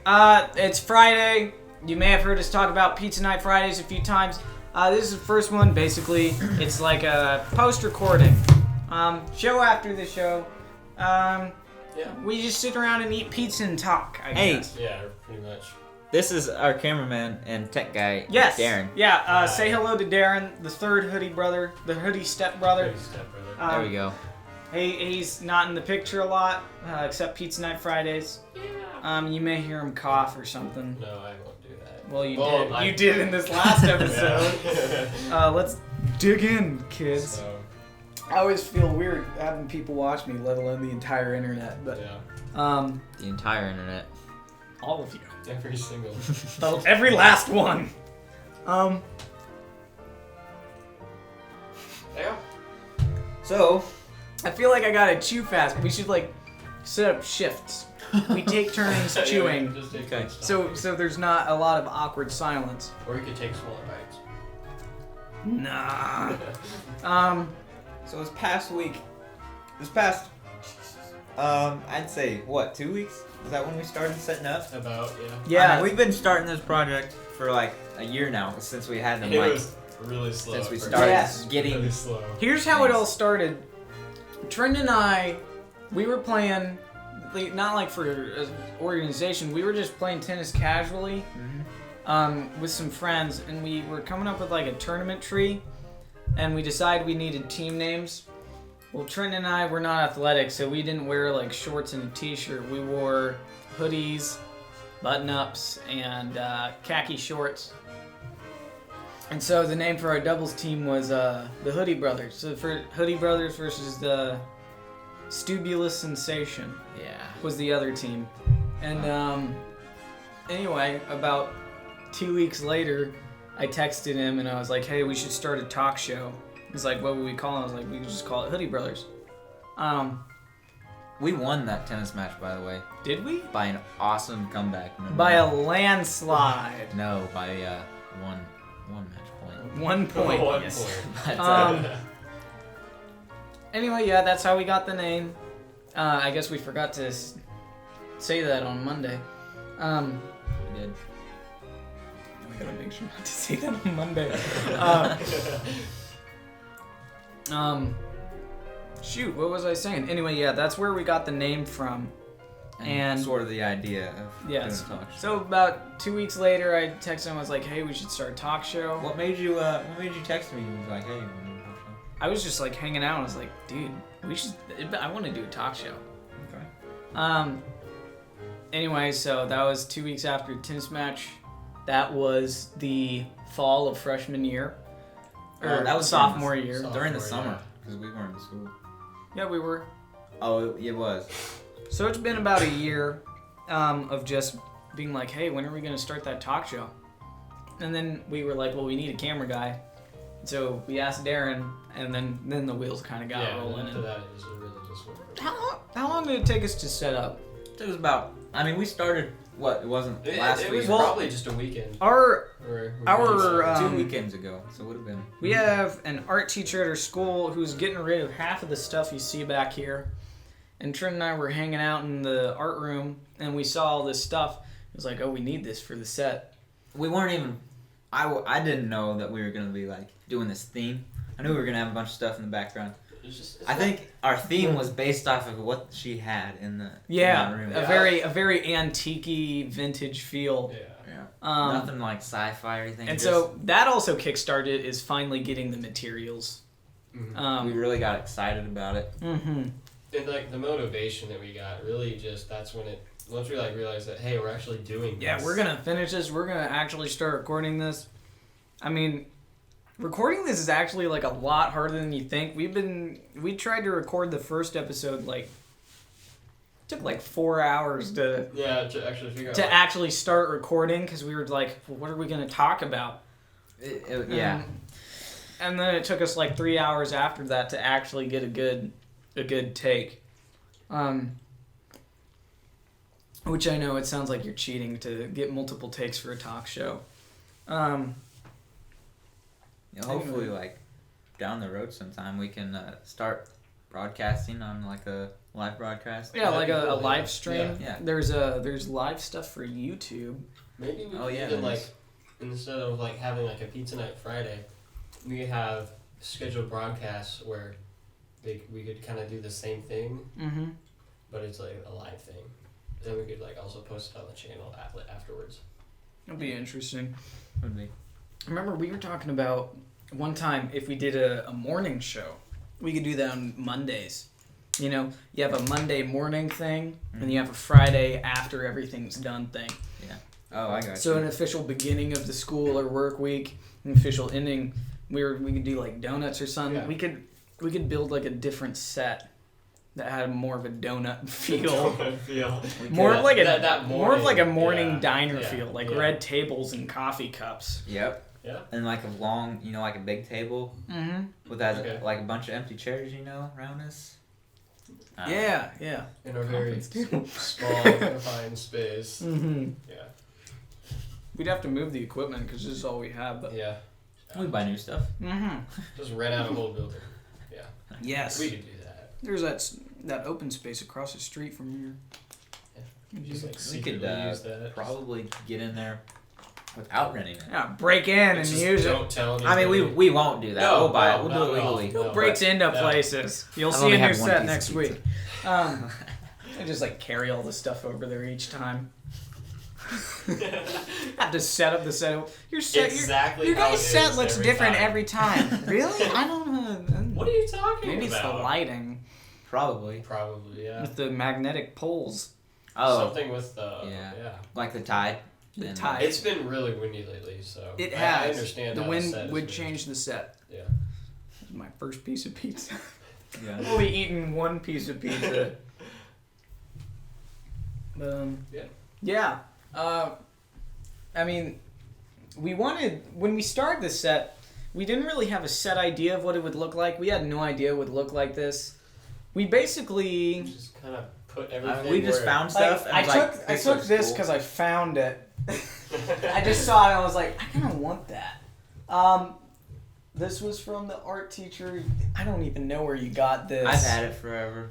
It's Friday. You may have heard us talk about Pizza Night Fridays a few times. This is the first one. Basically, it's like a post-recording. Show after the show. We just sit around and eat pizza and talk, I guess. Yeah, pretty much. This is our cameraman and tech guy, yes. Darren. Yeah, say hello to Darren, the third Hoodie brother, the Hoodie stepbrother. There we go. He's not in the picture a lot, except Pizza Night Fridays. Yeah. You may hear him cough or something. No, I won't do that. Well, you did. You did in this last episode. Let's dig in, kids. So. I always feel weird having people watch me, let alone the entire internet. But the entire internet. All of you. Every single. Every last one. Yeah. So, I feel like I gotta chew fast. We should set up shifts. We take turns chewing. Just take okay. So there's not a lot of awkward silence. Or you could take smaller bites. Nah. So this past, I'd say, 2 weeks? Is that when we started setting up? About, yeah. Yeah. I mean, we've been starting this project for like a year now, since we had the mic. It was really slow. Since we at first. started getting... Really slow. Here's how it all started. Trent and I, we were playing, not like for an organization, we were just playing tennis casually with some friends, and we were coming up with like a tournament tree, and we decided we needed team names. Well, Trent and I were not athletic, so we didn't wear like shorts and a t-shirt. We wore hoodies, button-ups, and khaki shorts. And so the name for our doubles team was the Hoodie Brothers. So for Hoodie Brothers versus the Stubulous Sensation was the other team. And anyway, about 2 weeks later, I texted him and I was like, hey, we should start a talk show. He's like, what would we call it? I was like, we could just call it Hoodie Brothers. We won that tennis match, by the way. Did we? By an awesome comeback. By a landslide. No, by one match point. 1 point. 1 yes. point. Anyway, yeah, that's how we got the name. I guess we forgot to say that on Monday. We did. We gotta make sure not to say that on Monday. Shoot, what was I saying? Anyway, yeah, that's where we got the name from. And sort of the idea of doing a talk show. So about 2 weeks later, I texted him. I was like, "Hey, we should start a talk show." What made you text me? You was like, "Hey, you want to do a talk show?" I was just like hanging out. I was like, "Dude, we should. I want to do a talk show." Okay. Anyway, so that was 2 weeks after the tennis match. That was the fall of freshman year, or that was sophomore year. During the summer, because we weren't in school. Yeah, we were. Oh, it was. So it's been about a year of just being like, hey, when are we going to start that talk show? And then we were like, well, we need a camera guy. So we asked Darren, and then the wheels kind of got rolling. After that, it just really just worked. How long did it take us to set up? It was about, we started, it wasn't last week. It was probably just a weekend. Our 2 weekends ago, so it would have been. We have an art teacher at our school who's getting rid of half of the stuff you see back here. And Trent and I were hanging out in the art room, and we saw all this stuff. It was like, oh, we need this for the set. We weren't even... I didn't know that we were going to be, doing this theme. I knew we were going to have a bunch of stuff in the background. I think our theme was based off of what she had in the room. A very antique-y, vintage feel. Yeah. Nothing like sci-fi or anything. And so that also kickstarted is finally getting the materials. Mm-hmm. We really got excited about it. Mm-hmm. And the motivation that we got really just, that's when once we realized that, hey, we're actually doing this. Yeah, we're going to finish this. We're going to actually start recording this. I mean, recording this is actually a lot harder than you think. We tried to record the first episode it took 4 hours to actually figure out to actually start recording because we were like, well, what are we going to talk about? Yeah. And then it took us 3 hours after that to actually get a good take. Which I know it sounds like you're cheating to get multiple takes for a talk show. Hopefully, down the road sometime we can start broadcasting on like a live broadcast. Yeah, like a live stream. Yeah. There's live stuff for YouTube. Maybe we could yeah, even like, instead of like having like a pizza night Friday, we could have scheduled broadcasts where we could kind of do the same thing, but it's like a live thing. Then we could like also post it on the channel afterwards. That'd be interesting. Would be. Remember we were talking about one time if we did a morning show, we could do that on Mondays. You know, you have a Monday morning thing, and you have a Friday after everything's done thing. Yeah. Oh, I got you. So an official beginning of the school or work week, an official ending. We could do like donuts or something. Yeah. We could build like a different set that had more of a donut feel. More of like a morning diner feel, like red tables and coffee cups. Yep. Yeah. And like a long, like a big table. With that, like a bunch of empty chairs, around us. Yeah. In a very small, confined space. Yeah. We'd have to move the equipment because this is all we have. But Yeah. We buy new stuff. Just rent out a whole building. Yeah. Yes. We could do that. There's that open space across the street from here. Yeah. Just like We could use that. probably get in there without renting it. Yeah, break in and Just use it. don't tell anybody. I mean, we won't do that. No, we'll buy it. no, We'll do it legally. no. Who breaks into places? You'll see a new set next week. I just like carry all the stuff over there each time. Have to set up the set. Your set, exactly. your guys' set looks different time. every time. Really? I don't know. What are you talking Maybe it's the about? lighting Probably. Probably, yeah. with the magnetic poles. Oh, Something with the like the tide. The tide. It's been really windy lately, so It I has. understand The how wind set would is change the set. Yeah. My first piece of pizza. Yeah. I've only eaten one piece of pizza. Yeah. I mean, when we started this set, we didn't really have a set idea of what it would look like. We had no idea it would look like this. We basically Just kind of put everything. We just found stuff. And I was took this cool. because I found it. I just saw it and I was like, I kind of want that. This was from the art teacher. I don't even know where you got this. I've had it forever.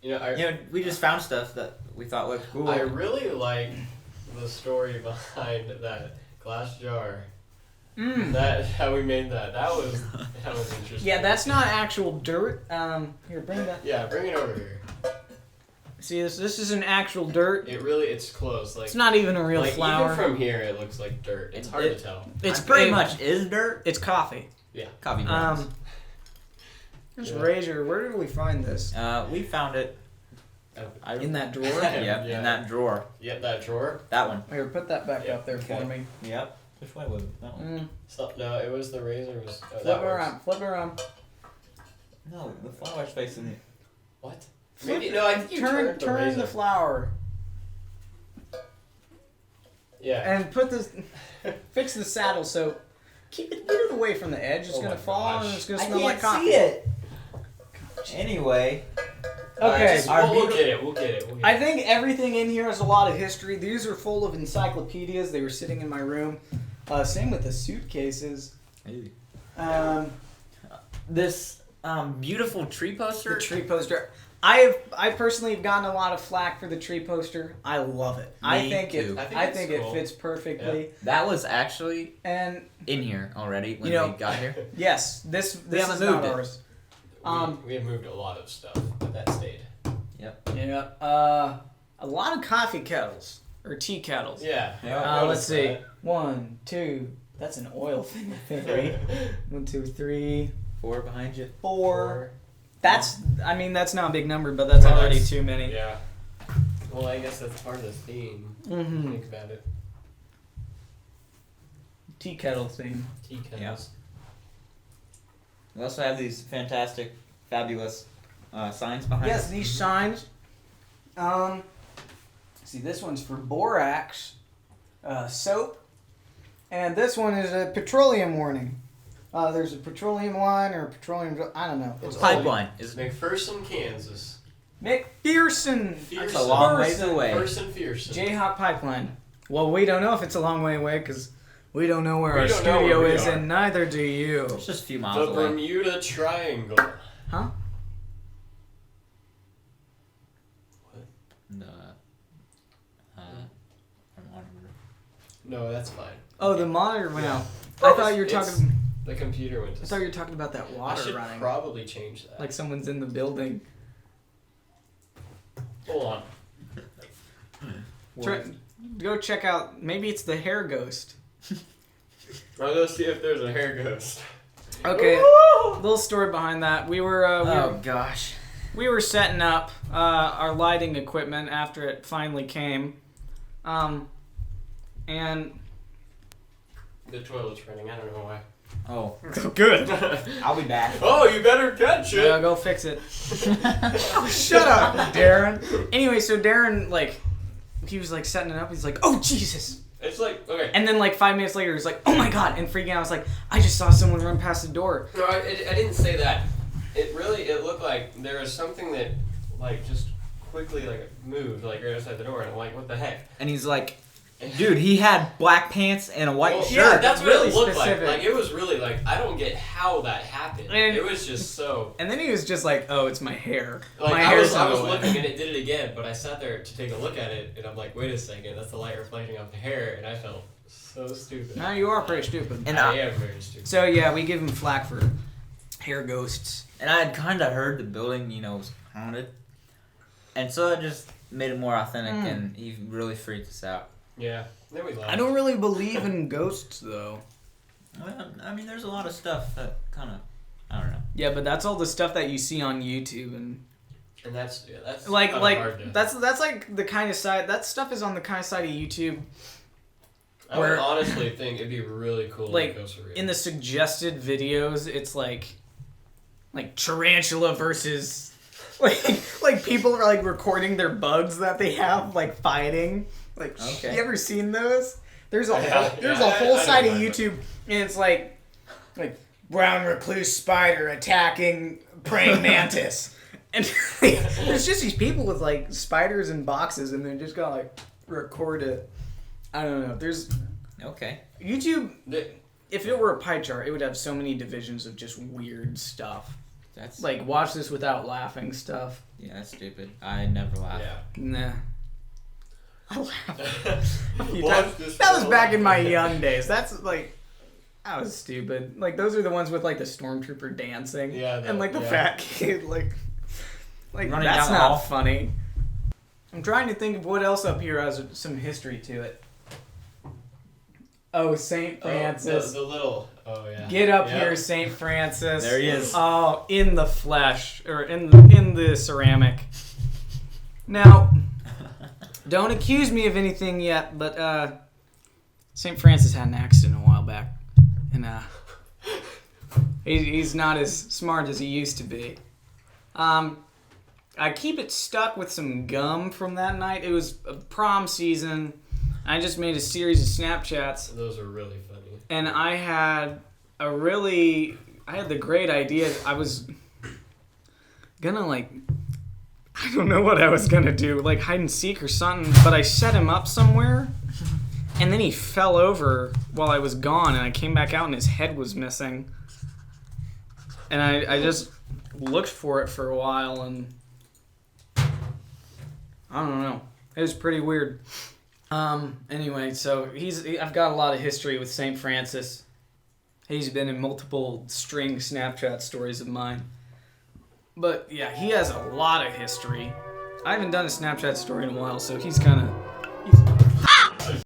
I We just found stuff that we thought looked cool. I really like the story behind that glass jar. That how we made that. That was interesting. Yeah, that's not actual dirt. Here, bring that. Yeah, bring it over here. See, this is an actual dirt. It's close. Like It's not even a real like, flower. Even from here, it looks like dirt. It's hard to tell. It's pretty much is dirt. It's coffee. Yeah. Coffee grounds. This razor. Where did we find this? We found it. In that drawer. Yep, in that drawer. Yep, that drawer. That one. Here, put that back Yeah, up there for okay. me. Yep. Which way was it? That one. So, no, it was the razor. Flip it around. Flip it around. No, the flower's facing it. What? Flip Maybe it. no. I think you turned the razor. the flower. Yeah. And put this. Fix the saddle so. Get it away from the edge. It's Oh gonna my fall gosh. and it's gonna I smell can't like coffee. see it. Anyway. Okay. We'll get it. We'll get it. I think everything in here has a lot of history. These are full of encyclopedias. They were sitting in my room. Same with the suitcases. This beautiful tree poster. The tree poster. I personally have gotten a lot of flack for the tree poster. I love it. I think too. it fits perfectly. Yeah. That was actually And in here already when we got here. yes, this haven't is moved not it. ours. We have moved a lot of stuff, but that stayed. Yep. Yeah. A lot of coffee kettles or tea kettles. Yeah. Let's see. 1, 2. That's an oil thing, I think, right? 1, 2, 3, 4 behind you. 4. That's not a big number, but that's already too many. Yeah. Well, I guess that's part of the theme. Mm-hmm. Think about it. Tea kettle theme. Tea kettles. Yeah. We also have these fantastic, fabulous signs behind Yes, us. these signs. See, this one's for borax soap, and this one is a petroleum warning. There's a petroleum line or a petroleum. I don't know. It's Pipeline. It's McPherson, Kansas. McPherson. That's a long ways away. McPherson. Jayhawk Pipeline. Well, we don't know if it's a long way away because we don't know where We our don't know studio where we is, are. and neither do you. It's just a few miles The away. Bermuda Triangle. Huh? the monitor. No, that's fine. Oh, the monitor went Yeah. out. I thought you were talking. The computer went to I thought you were talking about that I water should running. probably change that. Like someone's in the building. Hold on. Go check out. Maybe it's the hair ghost. I'll go see if there's a hair ghost. Okay. Little story behind that. We were. Gosh. We were setting up our lighting equipment after it finally came, and The toilet's running. I don't know why. Oh, good. I'll be back. Oh, you better catch it. Yeah, go fix it. Shut up, Darren. Anyway, so Darren, like, he was like setting it up. He's like, "Oh Jesus!" It's like, okay. And then like 5 minutes later, he's like, "Oh my God!" And freaking out. I was like, "I just saw someone run past the door." No, I didn't say that. It looked like there was something that, like, just quickly, like, moved, like, right outside the door. And I'm like, what the heck? And he's like, dude, he had black pants and a white shirt. Yeah, that's what really it looked specific. like. Like, it was really, like, I don't get how that happened. And- it was just so... And then he was just like, "Oh, it's my hair. Like, My I hair's was in the way." looking and it did it again, but I sat there to take a look at it, and I'm like, wait a second, that's the light reflecting off the hair, and I felt so stupid. Now you are pretty stupid. And I am very stupid. So yeah, we give him flack for hair ghosts. And I had kind of heard the building, was haunted. And so it just made it more authentic, and he really freaked us out. Yeah, then we laughed. I don't really believe in ghosts though. Well, I mean, there's a lot of stuff that kind of, I don't know. Yeah, but that's all the stuff that you see on YouTube and that's like kinda hard to... that's like the kind of side that stuff is on the kind of side of YouTube. I would honestly think it'd be really cool Like to go surreal. in the suggested videos, it's like tarantula versus like people are like recording their bugs that they have like fighting. Like, Okay. You ever seen those? There's a Yeah, whole I side know of mine, YouTube, and it's like brown recluse spider attacking praying mantis, and there's just these people with like spiders in boxes, and they're just gonna like record it. I don't know. There's Okay. YouTube. If it were a pie chart, it would have so many divisions of just weird stuff. That's Like watch this without laughing stuff. Yeah, that's stupid. I never laugh. Yeah. Nah. I laughed a few Watch times. this That was without back in my laughing. young days. That's like, that was stupid. Like those are the ones with like the stormtrooper dancing. Yeah, and like the fat kid, like Running that's down the not hall. funny. I'm trying to think of what else up here has some history to it. Oh, St. Francis. The little... Oh, yeah. Get up Yep. here, St. Francis. There he is. Oh, in the flesh, or in the ceramic. Now, don't accuse me of anything yet, but St. Francis had an accident a while back, and he's not as smart as he used to be. I keep it stuck with some gum from that night. It was a prom season. I just made a series of Snapchats. Those are really funny. And I had the great idea. I was gonna I don't know what I was gonna do, like hide and seek or something, but I set him up somewhere, and then he fell over while I was gone, and I came back out and his head was missing. And I just looked for it for a while, and I don't know. It was pretty weird. Anyway, so I've got a lot of history with St. Francis. He's been in multiple string Snapchat stories of mine. But yeah, he has a lot of history. I haven't done a Snapchat story in a while, so he's kind of